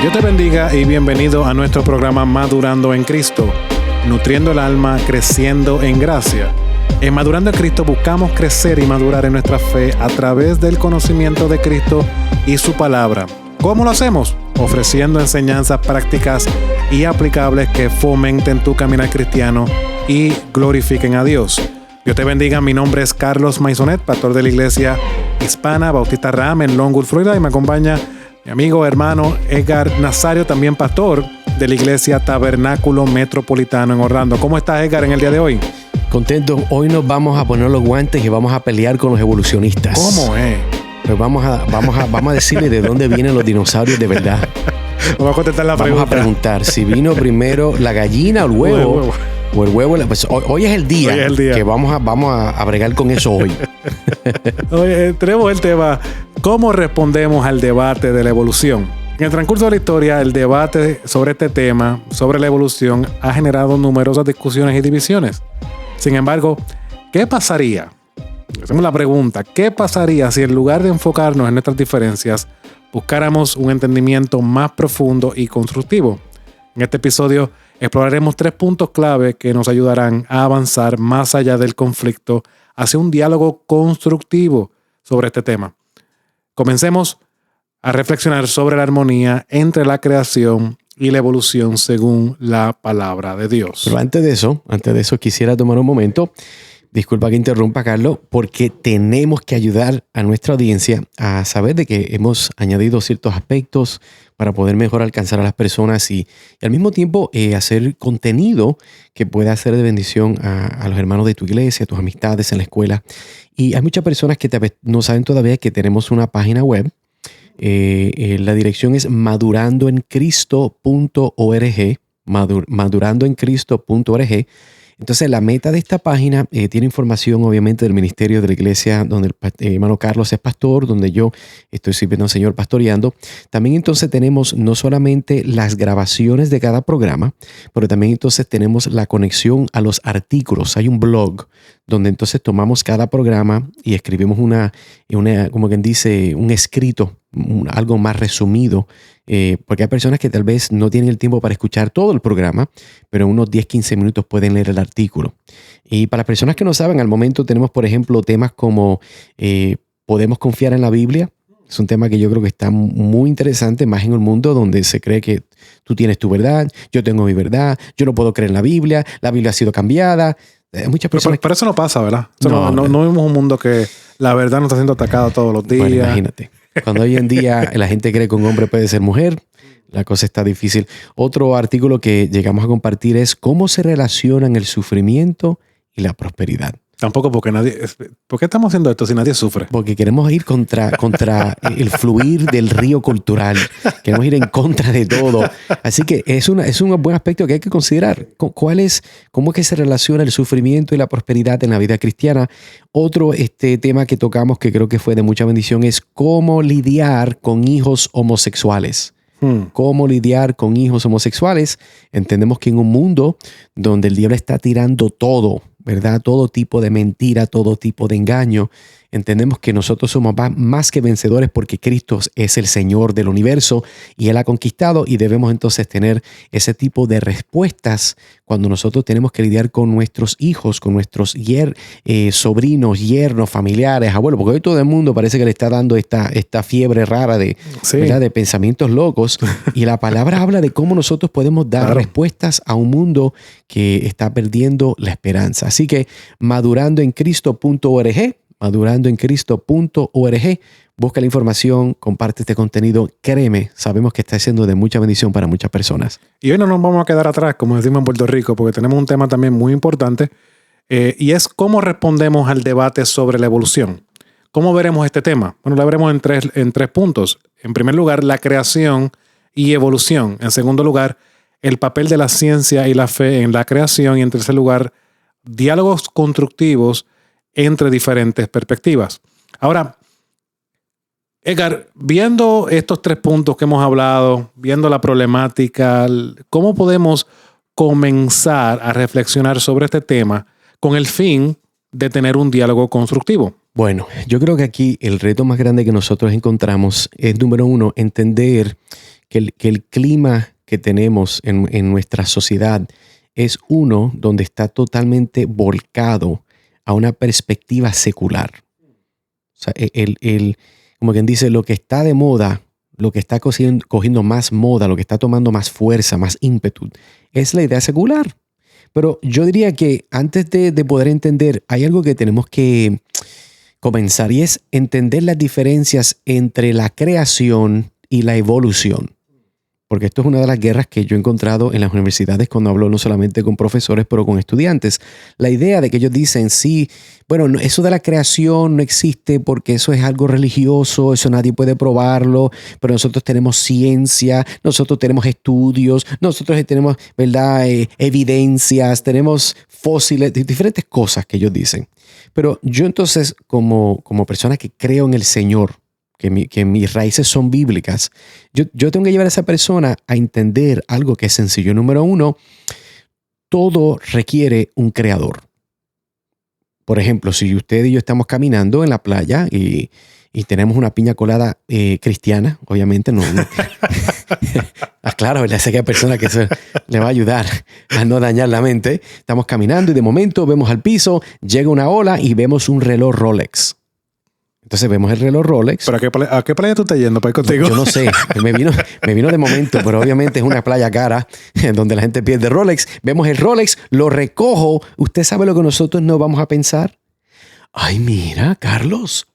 Dios te bendiga y bienvenido a nuestro programa Madurando en Cristo, nutriendo el alma, creciendo en gracia. En Madurando en Cristo buscamos crecer y madurar en nuestra fe a través del conocimiento de Cristo y su palabra. ¿Cómo lo hacemos? Ofreciendo enseñanzas prácticas y aplicables que fomenten tu caminar cristiano y glorifiquen a Dios. Dios te bendiga, mi nombre es Carlos Maisonet, pastor de la Iglesia Hispana Bautista Ram en Longwood, Florida, y me acompaña mi amigo, hermano Edgar Nazario, también pastor de la Iglesia Tabernáculo Metropolitano en Orlando. ¿Cómo estás, Edgar, en el día de hoy? Contento. Hoy nos vamos a poner los guantes y vamos a pelear con los evolucionistas. ¿Cómo es? Pues vamos a decirle de dónde vienen los dinosaurios de verdad. Vamos a contestar la pregunta. Vamos a preguntar si vino primero la gallina o el huevo. O el huevo. Pues hoy es el día que vamos a bregar con eso hoy. Oye, tenemos el tema: ¿cómo respondemos al debate de la evolución? En el transcurso de la historia, el debate sobre este tema, sobre la evolución, ha generado numerosas discusiones y divisiones. Sin embargo, ¿qué pasaría? Hacemos la pregunta: ¿qué pasaría si en lugar de enfocarnos en nuestras diferencias, buscáramos un entendimiento más profundo y constructivo? En este episodio exploraremos 3 puntos clave que nos ayudarán a avanzar más allá del conflicto hacia un diálogo constructivo sobre este tema. Comencemos a reflexionar sobre la armonía entre la creación y la evolución según la palabra de Dios. Pero antes de eso quisiera tomar un momento. Disculpa que interrumpa, Carlos, porque tenemos que ayudar a nuestra audiencia a saber de que hemos añadido ciertos aspectos para poder mejor alcanzar a las personas y al mismo tiempo hacer contenido que pueda ser de bendición a los hermanos de tu iglesia, a tus amistades en la escuela. Y hay muchas personas que no saben todavía que tenemos una página web. La dirección es madurandoencristo.org, madurandoencristo.org. Entonces, la meta de esta página tiene información, obviamente, del ministerio de la iglesia, donde el hermano Carlos es pastor, donde yo estoy sirviendo al Señor pastoreando. También, entonces, tenemos no solamente las grabaciones de cada programa, pero también, entonces, tenemos la conexión a los artículos. Hay un blog donde, entonces, tomamos cada programa y escribimos como quien dice, un escrito, algo más resumido, porque hay personas que tal vez no tienen el tiempo para escuchar todo el programa, pero en unos 10-15 minutos pueden leer el artículo. Y para las personas que no saben, al momento tenemos, por ejemplo, temas como ¿podemos confiar en la Biblia? Es un tema que yo creo que está muy interesante, más en un mundo donde se cree que tú tienes tu verdad, yo tengo mi verdad, yo no puedo creer en la Biblia ha sido cambiada. Muchas personas. Pero eso no pasa, ¿verdad? No vivimos un mundo que la verdad no está siendo atacada todos los días. Bueno, imagínate. Cuando hoy en día la gente cree que un hombre puede ser mujer, la cosa está difícil. Otro artículo que llegamos a compartir es cómo se relacionan el sufrimiento y la prosperidad. Tampoco porque ¿por qué estamos haciendo esto si nadie sufre? Porque queremos ir contra el fluir del río cultural. Queremos ir en contra de todo. Así que es un buen aspecto que hay que considerar. ¿Cómo es que se relaciona el sufrimiento y la prosperidad en la vida cristiana? Otro tema que tocamos que creo que fue de mucha bendición es cómo lidiar con hijos homosexuales. ¿Cómo lidiar con hijos homosexuales? Entendemos que en un mundo donde el diablo está tirando todo, ¿verdad? Todo tipo de mentira, todo tipo de engaño. Entendemos que nosotros somos más que vencedores porque Cristo es el Señor del universo y Él ha conquistado, y debemos entonces tener ese tipo de respuestas cuando nosotros tenemos que lidiar con nuestros hijos, con nuestros sobrinos, yernos, familiares, abuelos, porque hoy todo el mundo parece que le está dando esta fiebre rara de pensamientos locos, y la palabra habla de cómo nosotros podemos dar respuestas a un mundo que está perdiendo la esperanza. Así que madurandoencristo.org, busca la información, comparte este contenido. Créeme, sabemos que está siendo de mucha bendición para muchas personas. Y hoy no nos vamos a quedar atrás, como decimos en Puerto Rico, porque tenemos un tema también muy importante, y es cómo respondemos al debate sobre la evolución. ¿Cómo veremos este tema? Bueno, lo veremos en tres puntos. En primer lugar, la creación y evolución. En segundo lugar, el papel de la ciencia y la fe en la creación. Y en tercer lugar, diálogos constructivos entre diferentes perspectivas. Ahora, Edgar, viendo estos 3 puntos que hemos hablado, viendo la problemática, ¿cómo podemos comenzar a reflexionar sobre este tema con el fin de tener un diálogo constructivo? Bueno, yo creo que aquí el reto más grande que nosotros encontramos es, número 1, entender que el clima que tenemos en nuestra sociedad es uno donde está totalmente volcado a una perspectiva secular. O sea, como quien dice, lo que está de moda, lo que está cogiendo más moda, lo que está tomando más fuerza, más ímpetu, es la idea secular. Pero yo diría que antes de poder entender, hay algo que tenemos que comenzar y es entender las diferencias entre la creación y la evolución. Porque esto es una de las guerras que yo he encontrado en las universidades cuando hablo no solamente con profesores, pero con estudiantes. La idea de que ellos dicen, sí, bueno, eso de la creación no existe porque eso es algo religioso, eso nadie puede probarlo, pero nosotros tenemos ciencia, nosotros tenemos estudios, nosotros tenemos, ¿verdad?, evidencias, tenemos fósiles, diferentes cosas que ellos dicen. Pero yo entonces, como persona que creo en el Señor, que mis raíces son bíblicas, yo tengo que llevar a esa persona a entender algo que es sencillo. Número uno, todo requiere un creador. Por ejemplo, si usted y yo estamos caminando en la playa y tenemos una piña colada cristiana, obviamente no. Claro, ya sé que hay personas que eso le va a ayudar a no dañar la mente. Estamos caminando y de momento vemos al piso, llega una ola y vemos un reloj Rolex. Entonces vemos el reloj Rolex. ¿Pero a qué playa tú estás yendo para ir contigo? Yo no sé, me vino de momento, pero obviamente es una playa cara donde la gente pierde Rolex. Vemos el Rolex, lo recojo. ¿Usted sabe lo que nosotros no vamos a pensar? Ay, mira, Carlos,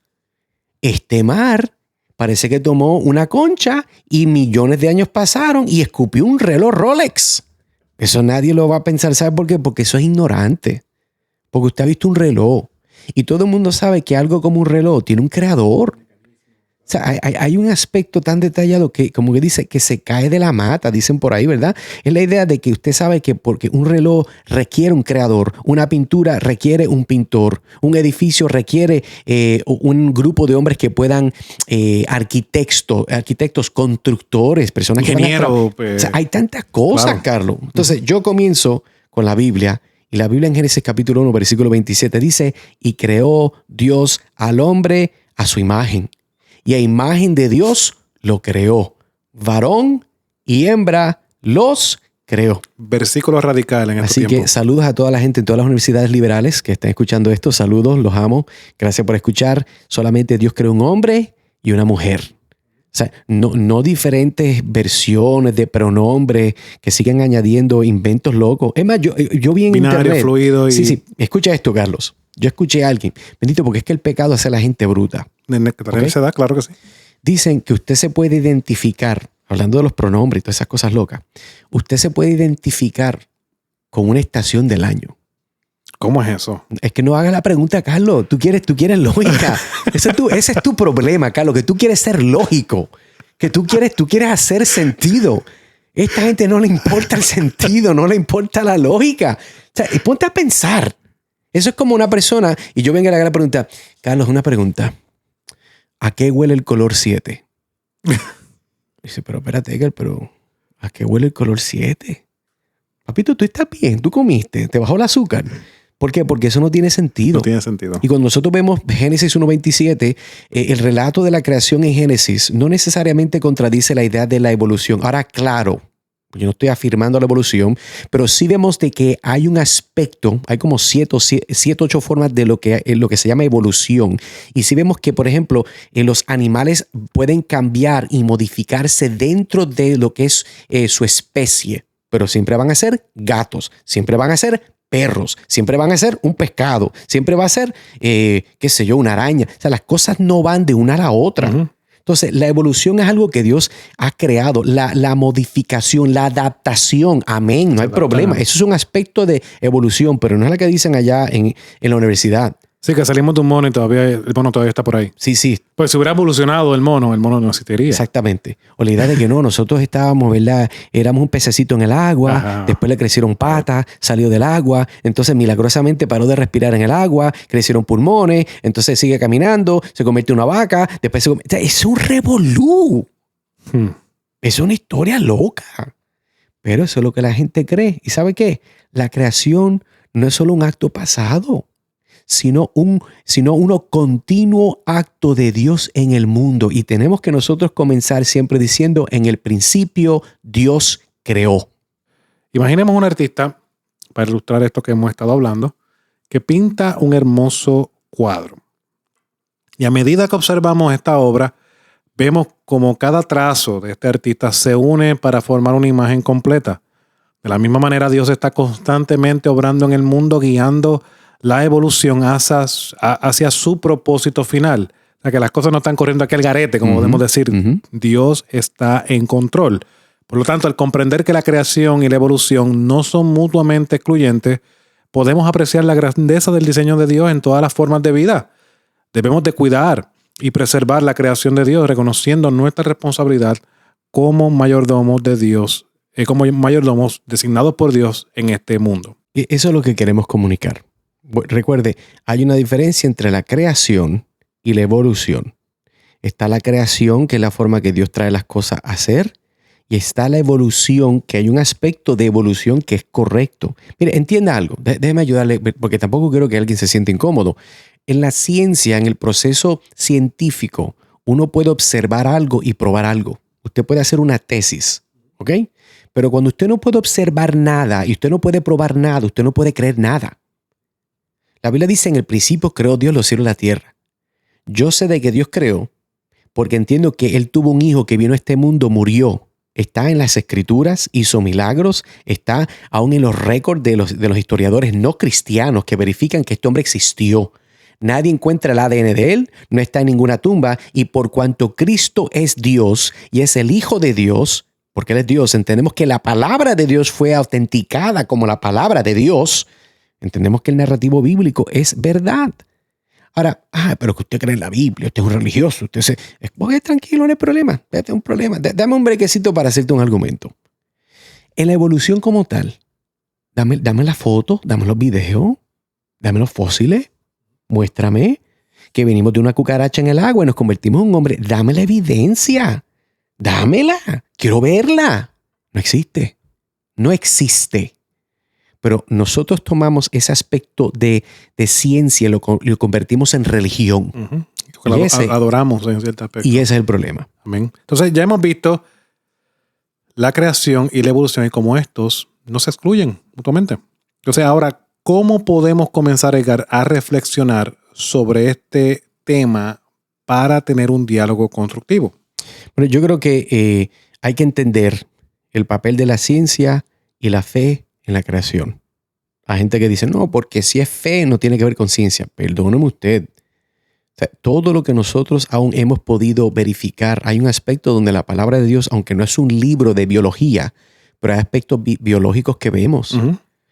este mar parece que tomó una concha y millones de años pasaron y escupió un reloj Rolex. Eso nadie lo va a pensar. ¿Sabe por qué? Porque eso es ignorante. Porque usted ha visto un reloj. Y todo el mundo sabe que algo como un reloj tiene un creador. O sea, hay un aspecto tan detallado que, como que dice, que se cae de la mata, dicen por ahí, ¿verdad? Es la idea de que usted sabe que porque un reloj requiere un creador, una pintura requiere un pintor, un edificio requiere un grupo de hombres que puedan, arquitectos, constructores, personas que van a o sea, hay tantas cosas, claro. Carlos. Entonces, yo comienzo con la Biblia. Y la Biblia en Génesis capítulo 1, versículo 27 dice, y creó Dios al hombre a su imagen. Y a imagen de Dios lo creó. Varón y hembra los creó. Versículo radical en este tiempo. Así que saludos a toda la gente en todas las universidades liberales que están escuchando esto. Saludos, los amo. Gracias por escuchar. Solamente Dios creó un hombre y una mujer. O sea, no diferentes versiones de pronombres que siguen añadiendo inventos locos. Es más, yo vi en binario, internet. Fluido y... Sí. Escucha esto, Carlos. Yo escuché a alguien. Bendito, porque es que el pecado hace a la gente bruta. ¿Okay? Se da, claro que sí. Dicen que usted se puede identificar, hablando de los pronombres y todas esas cosas locas, usted se puede identificar con una estación del año. ¿Cómo es eso? Es que no hagas la pregunta, Carlos. Tú quieres lógica. Ese es tu problema, Carlos, que tú quieres ser lógico. Que tú quieres hacer sentido. Esta gente no le importa el sentido, no le importa la lógica. O sea, ponte a pensar. Eso es como una persona, y yo vengo a la pregunta, Carlos, una pregunta. ¿A qué huele el color 7? Dice, pero espérate, Edgar, pero ¿a qué huele el color 7? Papito, tú estás bien, tú comiste, te bajó el azúcar. ¿Por qué? Porque eso no tiene sentido. No tiene sentido. Y cuando nosotros vemos Génesis 1.27, el relato de la creación en Génesis no necesariamente contradice la idea de la evolución. Ahora, claro, yo no estoy afirmando la evolución, pero sí vemos de que hay un aspecto, hay como 7 o 8 formas de lo que se llama evolución. Y sí vemos que, por ejemplo, los animales pueden cambiar y modificarse dentro de lo que es su especie, pero siempre van a ser gatos, siempre van a ser perros, siempre van a ser un pescado, siempre va a ser, una araña. O sea, las cosas no van de una a la otra. Uh-huh. Entonces, la evolución es algo que Dios ha creado, la modificación, la adaptación. Amén, no hay problema. Eso es un aspecto de evolución, pero no es la que dicen allá en la universidad. Sí, que salimos de un mono y el mono todavía está por ahí. Sí. Pues si hubiera evolucionado el mono no existiría. Exactamente. O la idea de que no, nosotros estábamos, ¿verdad? Éramos un pececito en el agua, ajá. Después le crecieron patas, salió del agua, entonces milagrosamente paró de respirar en el agua, crecieron pulmones, entonces sigue caminando, se convierte en una vaca, después es un revolú. Es una historia loca. Pero eso es lo que la gente cree. ¿Y sabe qué? La creación no es solo un acto pasado. sino uno continuo acto de Dios en el mundo. Y tenemos que nosotros comenzar siempre diciendo, en el principio Dios creó. Imaginemos un artista, para ilustrar esto que hemos estado hablando, que pinta un hermoso cuadro. Y a medida que observamos esta obra, vemos como cada trazo de este artista se une para formar una imagen completa. De la misma manera, Dios está constantemente obrando en el mundo, guiando la evolución hacia su propósito final. O sea, que las cosas no están corriendo aquí al garete, como podemos decir. Dios está en control. Por lo tanto, al comprender que la creación y la evolución no son mutuamente excluyentes, podemos apreciar la grandeza del diseño de Dios en todas las formas de vida. Debemos de cuidar y preservar la creación de Dios, reconociendo nuestra responsabilidad como mayordomos de Dios, como mayordomos designados por Dios en este mundo. Y eso es lo que queremos comunicar. Recuerde, hay una diferencia entre la creación y la evolución. Está la creación, que es la forma que Dios trae las cosas a ser, y está la evolución, que hay un aspecto de evolución que es correcto. Mire, entienda algo, déjeme ayudarle, porque tampoco quiero que alguien se sienta incómodo. En la ciencia, en el proceso científico, uno puede observar algo y probar algo. Usted puede hacer una tesis, ¿ok? Pero cuando usted no puede observar nada y usted no puede probar nada, usted no puede creer nada. La Biblia dice, en el principio creó Dios los cielos y la tierra. Yo sé de que Dios creó porque entiendo que Él tuvo un hijo que vino a este mundo, murió. Está en las escrituras, hizo milagros, está aún en los récords de los historiadores no cristianos que verifican que este hombre existió. Nadie encuentra el ADN de él, no está en ninguna tumba, y por cuanto Cristo es Dios y es el Hijo de Dios, porque Él es Dios, entendemos que la palabra de Dios fue autenticada como la palabra de Dios, entendemos que el narrativo bíblico es verdad. Ahora, pero que usted cree en la Biblia, usted es un religioso, usted se... Oye, tranquilo, no hay problema, es un problema. Dame un brequecito para hacerte un argumento. En la evolución como tal, dame la foto, dame los videos, dame los fósiles, muéstrame que venimos de una cucaracha en el agua y nos convertimos en un hombre. Dame la evidencia, dámela, quiero verla. No existe, no existe. Pero nosotros tomamos ese aspecto de ciencia y lo convertimos en religión. Adoramos en cierto aspecto. Y ese es el problema. Amén. Entonces ya hemos visto la creación y la evolución y cómo estos no se excluyen mutuamente. Entonces ahora, ¿cómo podemos comenzar, Edgar, a reflexionar sobre este tema para tener un diálogo constructivo? Bueno, yo creo que hay que entender el papel de la ciencia y la fe en la creación. Hay gente que dice, no, porque si es fe no tiene que ver con ciencia. Perdóneme usted. O sea, todo lo que nosotros aún hemos podido verificar, hay un aspecto donde la palabra de Dios, aunque no es un libro de biología, pero hay aspectos biológicos que vemos.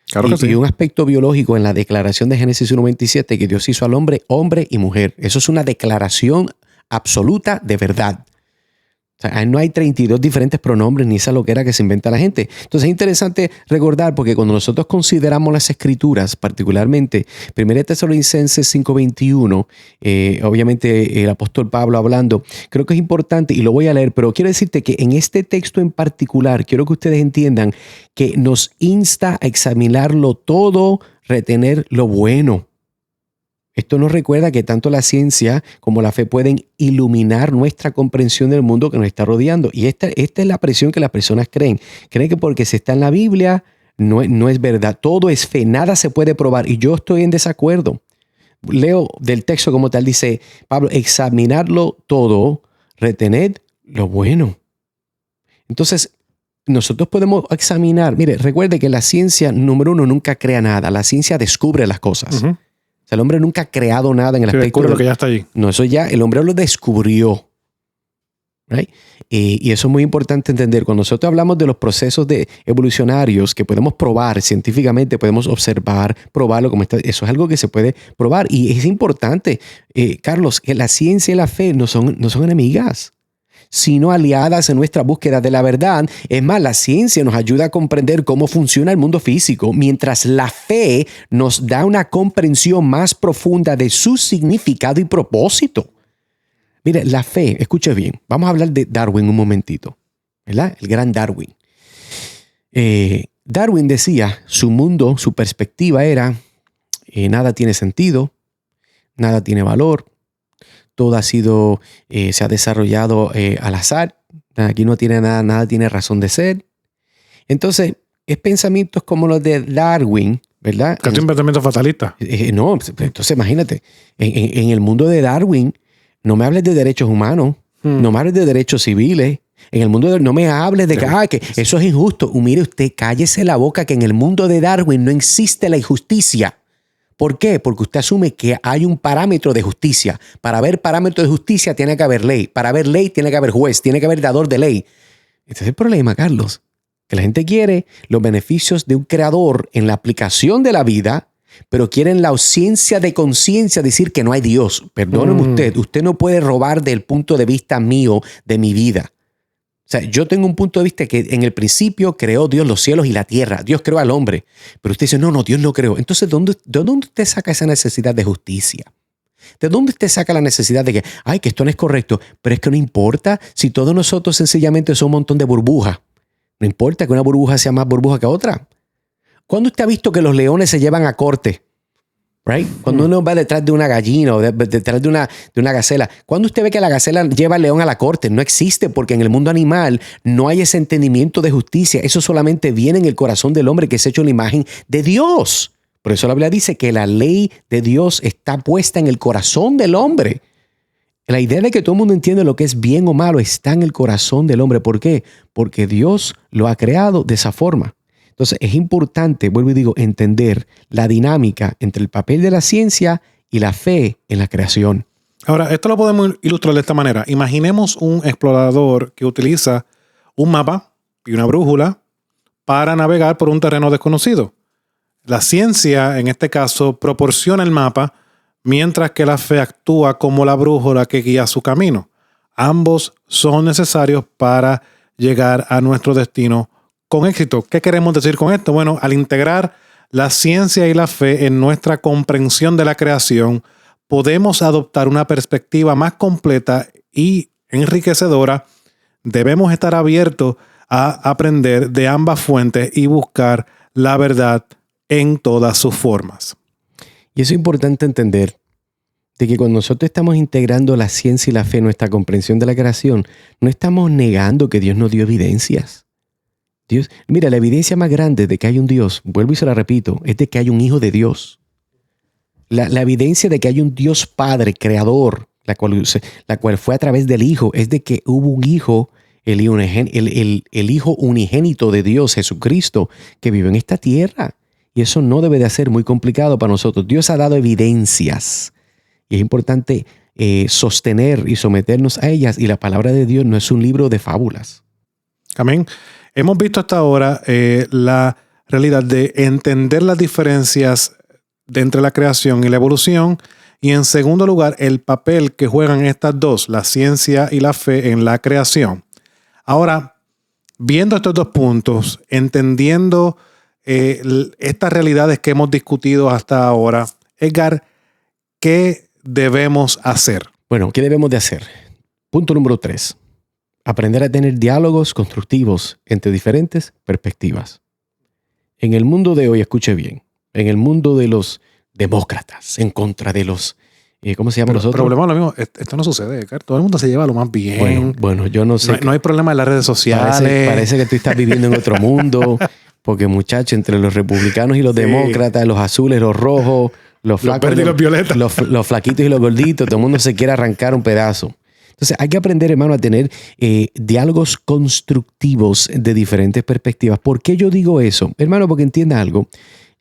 Claro que sí. Y un aspecto biológico en la declaración de Génesis 1:27, que Dios hizo al hombre, hombre y mujer. Eso es una declaración absoluta de verdad. O sea, no hay 32 diferentes pronombres ni esa loquera que se inventa la gente. Entonces es interesante recordar, porque cuando nosotros consideramos las escrituras, particularmente 1 Tesalonicenses 5:21, obviamente el apóstol Pablo hablando, creo que es importante y lo voy a leer, pero quiero decirte que en este texto en particular, quiero que ustedes entiendan que nos insta a examinarlo todo, retener lo bueno. Esto nos recuerda que tanto la ciencia como la fe pueden iluminar nuestra comprensión del mundo que nos está rodeando. Y esta es la presión que las personas creen. Creen que porque se está en la Biblia no es verdad. Todo es fe, nada se puede probar. Y yo estoy en desacuerdo. Leo del texto como tal, dice Pablo, examinarlo todo, retened lo bueno. Entonces, nosotros podemos examinar. Mire, recuerde que la ciencia, número uno, nunca crea nada. La ciencia descubre las cosas. O sea, el hombre nunca ha creado nada en el aspecto de lo que ya está allí. No, eso ya el hombre lo descubrió. ¿Right? Y eso es muy importante entender. Cuando nosotros hablamos de los procesos evolucionarios que podemos probar científicamente, podemos observar, probarlo, como está, eso es algo que se puede probar. Y es importante, Carlos, que la ciencia y la fe no son enemigas, sino aliadas en nuestra búsqueda de la verdad. Es más, la ciencia nos ayuda a comprender cómo funciona el mundo físico, mientras la fe nos da una comprensión más profunda de su significado y propósito. Mire, la fe, escuche bien, vamos a hablar de Darwin un momentito, ¿verdad? El gran Darwin. Darwin decía, su mundo, su perspectiva era, nada tiene sentido, nada tiene valor, todo ha sido, se ha desarrollado al azar, aquí no tiene nada tiene razón de ser. Entonces, es pensamientos como los de Darwin, ¿verdad? Casi un pensamiento fatalista. No, entonces imagínate, en el mundo de Darwin, no me hables de derechos humanos, no me hables de derechos civiles. En el mundo de no me hables de que eso es injusto. Mire usted, cállese la boca, que en el mundo de Darwin no existe la injusticia. ¿Por qué? Porque usted asume que hay un parámetro de justicia. Para haber parámetro de justicia tiene que haber ley. Para haber ley tiene que haber juez, tiene que haber dador de ley. Este es el problema, Carlos. Que la gente quiere los beneficios de un creador en la aplicación de la vida, pero quieren la ausencia de conciencia, decir que no hay Dios. Perdóneme usted no puede robar del punto de vista mío, de mi vida. O sea, yo tengo un punto de vista que en el principio creó Dios los cielos y la tierra. Dios creó al hombre. Pero usted dice, no, Dios no creó. Entonces, ¿de dónde usted saca esa necesidad de justicia? ¿De dónde usted saca la necesidad de que esto no es correcto? Pero es que no importa si todos nosotros sencillamente somos un montón de burbujas. No importa que una burbuja sea más burbuja que otra. ¿Cuándo usted ha visto que los leones se llevan a corte? Right? Cuando uno va detrás de una gallina o detrás de una gacela. ¿Cuándo usted ve que la gacela lleva al león a la corte? No existe, porque en el mundo animal no hay ese entendimiento de justicia. Eso solamente viene en el corazón del hombre, que es hecho en la imagen de Dios. Por eso la Biblia dice que la ley de Dios está puesta en el corazón del hombre. La idea de que todo el mundo entiende lo que es bien o malo está en el corazón del hombre. ¿Por qué? Porque Dios lo ha creado de esa forma. Entonces es importante, vuelvo y digo, entender la dinámica entre el papel de la ciencia y la fe en la creación. Ahora, esto lo podemos ilustrar de esta manera. Imaginemos un explorador que utiliza un mapa y una brújula para navegar por un terreno desconocido. La ciencia, en este caso, proporciona el mapa, mientras que la fe actúa como la brújula que guía su camino. Ambos son necesarios para llegar a nuestro destino con éxito. ¿Qué queremos decir con esto? Bueno, al integrar la ciencia y la fe en nuestra comprensión de la creación, podemos adoptar una perspectiva más completa y enriquecedora. Debemos estar abiertos a aprender de ambas fuentes y buscar la verdad en todas sus formas. Y eso es importante entender, de que cuando nosotros estamos integrando la ciencia y la fe en nuestra comprensión de la creación, no estamos negando que Dios nos dio evidencias. Dios, mira, la evidencia más grande de que hay un Dios, vuelvo y se la repito, es de que hay un Hijo de Dios. La evidencia de que hay un Dios Padre, Creador, la cual fue a través del Hijo, es de que hubo un Hijo, el Hijo unigénito de Dios, Jesucristo, que vive en esta tierra. Y eso no debe de ser muy complicado para nosotros. Dios ha dado evidencias y es importante sostener y someternos a ellas. Y la palabra de Dios no es un libro de fábulas. Amén. Hemos visto hasta ahora la realidad de entender las diferencias entre la creación y la evolución. Y en segundo lugar, el papel que juegan estas dos, la ciencia y la fe, en la creación. Ahora, viendo estos dos puntos, entendiendo estas realidades que hemos discutido hasta ahora, Edgar, ¿qué debemos hacer? Bueno, ¿qué debemos de hacer? Punto número 3. Aprender a tener diálogos constructivos entre diferentes perspectivas. En el mundo de hoy, escuche bien, en el mundo de los demócratas, en contra de los, ¿cómo se llaman los otros? El problema es lo mismo. Esto no sucede, Edgar. Todo el mundo se lleva lo más bien. Bueno, yo no sé. No hay problema en las redes sociales. Parece que tú estás viviendo en otro mundo. Porque, muchachos, entre los republicanos y los demócratas, los azules, los rojos, los flacos, verdes y los violetas, los flaquitos y los gorditos, todo el mundo se quiere arrancar un pedazo. Entonces, hay que aprender, hermano, a tener diálogos constructivos de diferentes perspectivas. ¿Por qué yo digo eso? Hermano, porque entienda algo.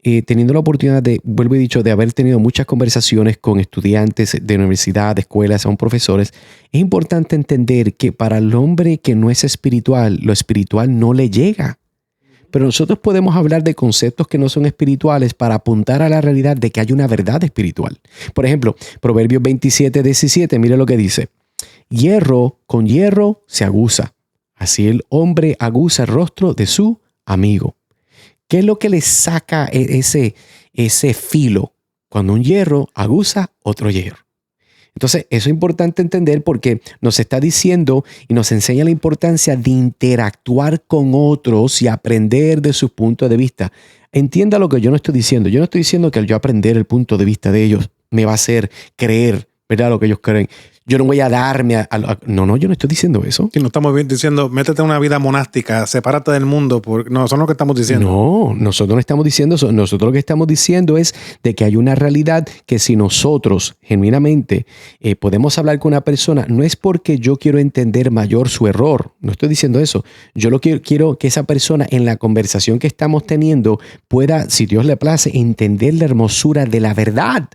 Teniendo la oportunidad de, vuelvo y dicho, de haber tenido muchas conversaciones con estudiantes de universidad, de escuelas, aún profesores, es importante entender que para el hombre que no es espiritual, lo espiritual no le llega. Pero nosotros podemos hablar de conceptos que no son espirituales para apuntar a la realidad de que hay una verdad espiritual. Por ejemplo, Proverbios 27:17, mire lo que dice. Hierro con hierro se aguza. Así el hombre aguza el rostro de su amigo. ¿Qué es lo que le saca ese filo? Cuando un hierro aguza otro hierro. Entonces, eso es importante entender porque nos está diciendo y nos enseña la importancia de interactuar con otros y aprender de sus puntos de vista. Entienda lo que yo no estoy diciendo. Yo no estoy diciendo que al yo aprender el punto de vista de ellos, me va a hacer creer, ¿verdad? Lo que ellos creen. Yo no voy a darme No, yo no estoy diciendo eso. Si no estamos diciendo, métete en una vida monástica, sepárate del mundo. No, eso no es lo que estamos diciendo. No, nosotros no estamos diciendo eso. Nosotros lo que estamos diciendo es de que hay una realidad que si nosotros genuinamente podemos hablar con una persona, no es porque yo quiero entender mayor su error. No estoy diciendo eso. Yo quiero que esa persona en la conversación que estamos teniendo pueda, si Dios le place, entender la hermosura de la verdad.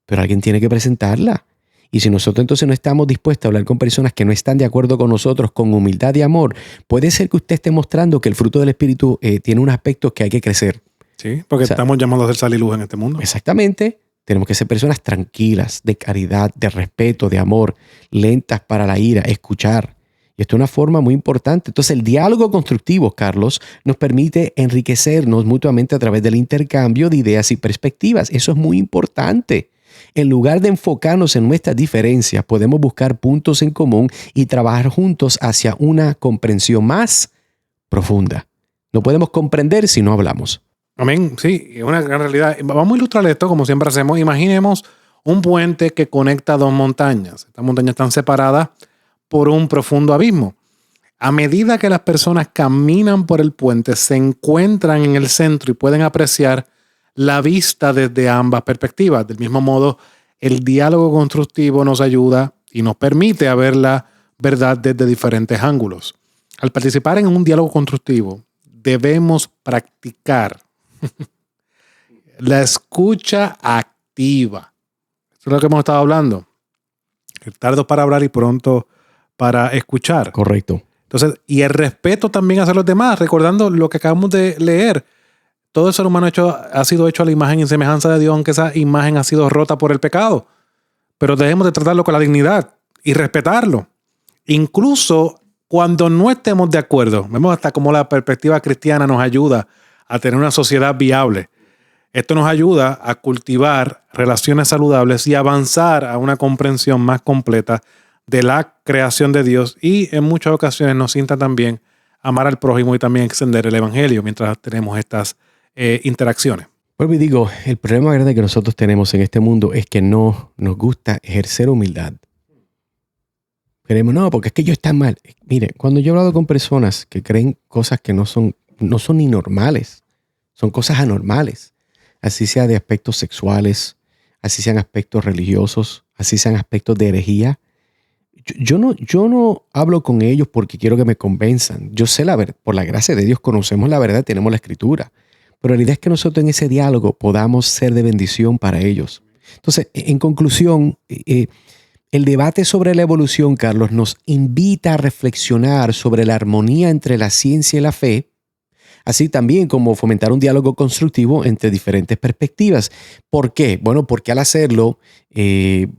Pero alguien tiene que presentarla. Y si nosotros entonces no estamos dispuestos a hablar con personas que no están de acuerdo con nosotros, con humildad y amor, puede ser que usted esté mostrando que el fruto del Espíritu tiene unos aspectos que hay que crecer. Sí, porque estamos llamados a ser sal y luz en este mundo. Exactamente. Tenemos que ser personas tranquilas, de caridad, de respeto, de amor, lentas para la ira, escuchar. Y esto es una forma muy importante. Entonces, el diálogo constructivo, Carlos, nos permite enriquecernos mutuamente a través del intercambio de ideas y perspectivas. Eso es muy importante. En lugar de enfocarnos en nuestras diferencias, podemos buscar puntos en común y trabajar juntos hacia una comprensión más profunda. No podemos comprender si no hablamos. Amén. Sí, es una gran realidad. Vamos a ilustrar esto como siempre hacemos. Imaginemos un puente que conecta dos montañas. Estas montañas están separadas por un profundo abismo. A medida que las personas caminan por el puente, se encuentran en el centro y pueden apreciar la vista desde ambas perspectivas. Del mismo modo, el diálogo constructivo nos ayuda y nos permite ver la verdad desde diferentes ángulos. Al participar en un diálogo constructivo, debemos practicar la escucha activa. Eso es lo que hemos estado hablando. Tardo para hablar y pronto para escuchar. Correcto. Entonces, y el respeto también hacia los demás, recordando lo que acabamos de leer. Todo el ser humano ha sido hecho a la imagen y semejanza de Dios, aunque esa imagen ha sido rota por el pecado. Pero debemos de tratarlo con la dignidad y respetarlo. Incluso cuando no estemos de acuerdo. Vemos hasta cómo la perspectiva cristiana nos ayuda a tener una sociedad viable. Esto nos ayuda a cultivar relaciones saludables y avanzar a una comprensión más completa de la creación de Dios y en muchas ocasiones nos sienta también amar al prójimo y también extender el evangelio mientras tenemos estas interacciones. Vuelvo y digo, el problema grande que nosotros tenemos en este mundo es que no nos gusta ejercer humildad. Queremos, no, porque es que ellos están mal. Mire, cuando yo he hablado con personas que creen cosas que no son ni normales, son cosas anormales, así sea de aspectos sexuales, así sean aspectos religiosos, así sean aspectos de herejía, yo no hablo con ellos porque quiero que me convenzan. Yo sé la verdad, por la gracia de Dios conocemos la verdad, tenemos la escritura. Pero la idea es que nosotros en ese diálogo podamos ser de bendición para ellos. Entonces, en conclusión, el debate sobre la evolución, Carlos, nos invita a reflexionar sobre la armonía entre la ciencia y la fe, así también como fomentar un diálogo constructivo entre diferentes perspectivas. ¿Por qué? Bueno, porque al hacerlo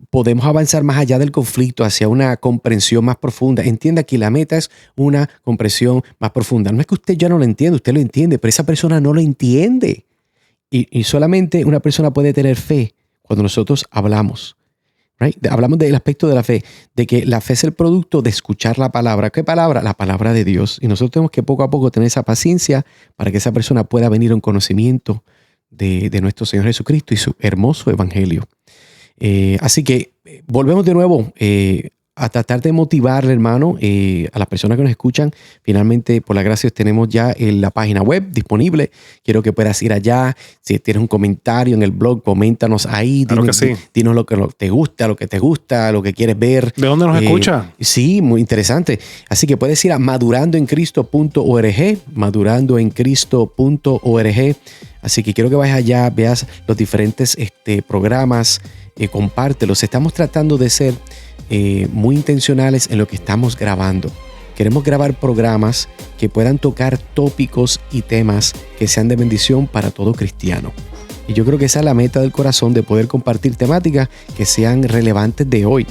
podemos avanzar más allá del conflicto hacia una comprensión más profunda. Entienda que la meta es una comprensión más profunda. No es que usted ya no lo entiende, usted lo entiende, pero esa persona no lo entiende. Y solamente una persona puede tener fe cuando nosotros hablamos. Right? Hablamos del aspecto de la fe, de que la fe es el producto de escuchar la palabra. ¿Qué palabra? La palabra de Dios. Y nosotros tenemos que poco a poco tener esa paciencia para que esa persona pueda venir a un conocimiento de nuestro Señor Jesucristo y su hermoso evangelio. Así que volvemos de nuevo a tratar de motivarle, hermano, a las personas que nos escuchan. Finalmente, por la gracia, tenemos ya la página web disponible. Quiero que puedas ir allá. Si tienes un comentario en el blog, coméntanos ahí. Claro que sí. Dinos lo que te gusta, lo que quieres ver. ¿De dónde nos escucha? Sí, muy interesante. Así que puedes ir a madurandoencristo.org, madurandoencristo.org. Así que quiero que vayas allá, veas los diferentes programas, compártelos. Estamos tratando de ser muy intencionales en lo que estamos grabando. Queremos grabar programas que puedan tocar tópicos y temas que sean de bendición para todo cristiano. Y yo creo que esa es la meta del corazón, de poder compartir temáticas que sean relevantes de hoy.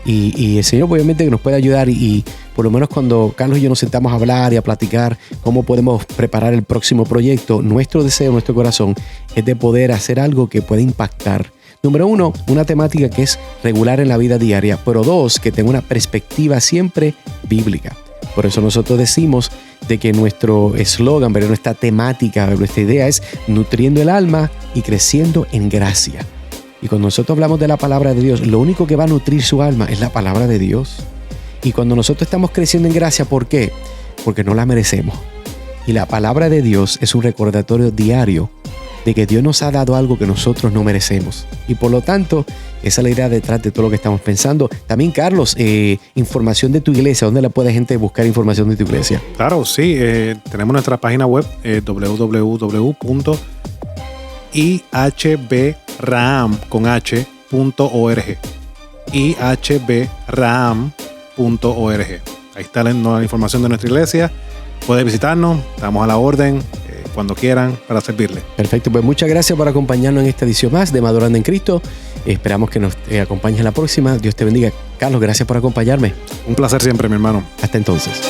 Y el Señor obviamente que nos puede ayudar y por lo menos cuando Carlos y yo nos sentamos a hablar y a platicar cómo podemos preparar el próximo proyecto, nuestro deseo, nuestro corazón es de poder hacer algo que pueda impactar. Número 1, una temática que es regular en la vida diaria, pero 2, que tenga una perspectiva siempre bíblica. Por eso nosotros decimos de que nuestro eslogan, nuestra temática, nuestra idea es nutriendo el alma y creciendo en gracia. Y cuando nosotros hablamos de la palabra de Dios, lo único que va a nutrir su alma es la palabra de Dios. Y cuando nosotros estamos creciendo en gracia, ¿por qué? Porque no la merecemos. Y la palabra de Dios es un recordatorio diario de que Dios nos ha dado algo que nosotros no merecemos. Y por lo tanto, esa es la idea detrás de todo lo que estamos pensando. También, Carlos, información de tu iglesia. ¿Dónde la puede gente buscar información de tu iglesia? Claro, sí. Tenemos nuestra página web www.ihbraam.org. ihbraam.org. Ahí está la información de nuestra iglesia. Puede visitarnos, estamos a la orden cuando quieran para servirle. Perfecto, pues muchas gracias por acompañarnos en esta edición más de Madurando en Cristo. Esperamos que nos acompañes en la próxima. Dios te bendiga. Carlos, gracias por acompañarme. Un placer siempre, mi hermano. Hasta entonces.